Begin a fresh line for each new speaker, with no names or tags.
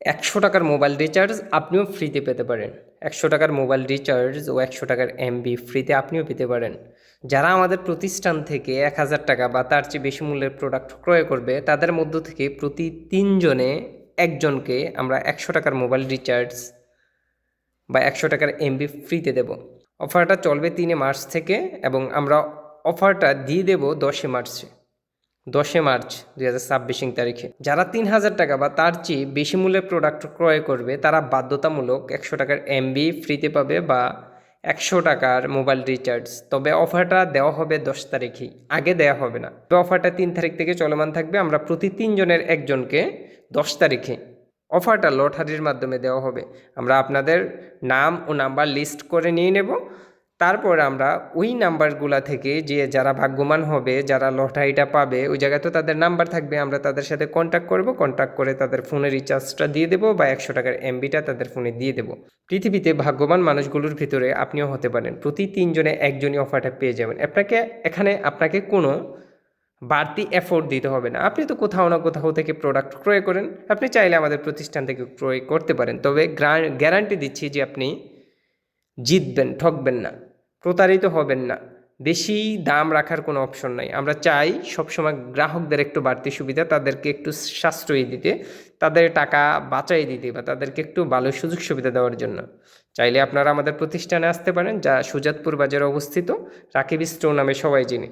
১০০ টাকার mobile recharge আপনিও ফ্রিতে পেতে পারেন। ১০০ টাকার মোবাইল রিচার্জ ও ১০০ টাকার এমবি ফ্রিতে আপনিও পেতে পারেন। যারা আমাদের প্রতিষ্ঠান থেকে ১,০০০ টাকা বা তার চেয়ে বেশি মূল্যের প্রোডাক্ট ক্রয় করবে, তাদের মধ্য থেকে প্রতি ৩ জনে একজনকে আমরা ১০০ টাকার মোবাইল রিচার্জ বা ১০০ টাকার এমবি ফ্রিতে দেব। অফারটা চলবে ৩ মার্চ থেকে এবং আমরা অফারটা দিয়ে দেব 10 মার্চে। 10 মার্চ 2026 তারিখে যারা ৩,০০০ টাকা বা তার চেয়ে বেশি মূল্যের প্রোডাক্ট ক্রয় করবে, তারা বাধ্যতামূলক ১০০ টাকার এমবি ফ্রিতে পাবে বা ১০০ টাকার মোবাইল রিচার্জ। তবে অফারটা দেওয়া হবে 10 তারিখেই, আগে দেওয়া হবে না। তবে অফারটা 3 তারিখ থেকে চলমান থাকবে। আমরা প্রতি 3 জনের একজনকে 10 তারিখে অফারটা লটারির মাধ্যমে দেওয়া হবে। আমরা আপনাদের নাম ও নাম্বার লিস্ট করে নিয়ে নেব। তারপর আমরা ওই নাম্বারগুলা থেকে যারা ভাগ্যবান হবে, যারা লটারিটা পাবে, ওই জায়গায় তো তাদের নাম্বার থাকবে, আমরা তাদের সাথে কন্ট্যাক্ট করব। কন্ট্যাক্ট করে তাদের ফোনে রিচার্জটা দিয়ে দেবো বা ১০০ টাকার এমবিটা তাদের ফোনে দিয়ে দেবো। পৃথিবীতে ভাগ্যবান মানুষগুলোর ভিতরে আপনিও হতে পারেন। প্রতি 3 জনে একজনই অফারটা পেয়ে যাবেন। আপনাকে কোনো বাড়তি এফোর্ট দিতে হবে না। আপনি তো কোথাও না কোথাও থেকে প্রোডাক্ট ক্রয় করেন, আপনি চাইলে আমাদের প্রতিষ্ঠান থেকে ক্রয় করতে পারেন। তবে গ্যারান্টি দিচ্ছি যে আপনি জিতবেন, ঠকবেন না, প্রতারিত হবেন না। বেশি দাম রাখার কোনো অপশন নাই। আমরা চাই সবসময় গ্রাহকদের একটু বাড়তি সুবিধা, তাদেরকে একটু সাশ্রয়ী দিতে, তাদের টাকা বাঁচাই দিতে বা তাদেরকে একটু ভালো সুযোগ সুবিধা দেওয়ার জন্য। চাইলে আপনারা আমাদের প্রতিষ্ঠানে আসতে পারেন, যা সুজাতপুর বাজারে অবস্থিত, রাকিব স্টোর নামে সবাই চিনি।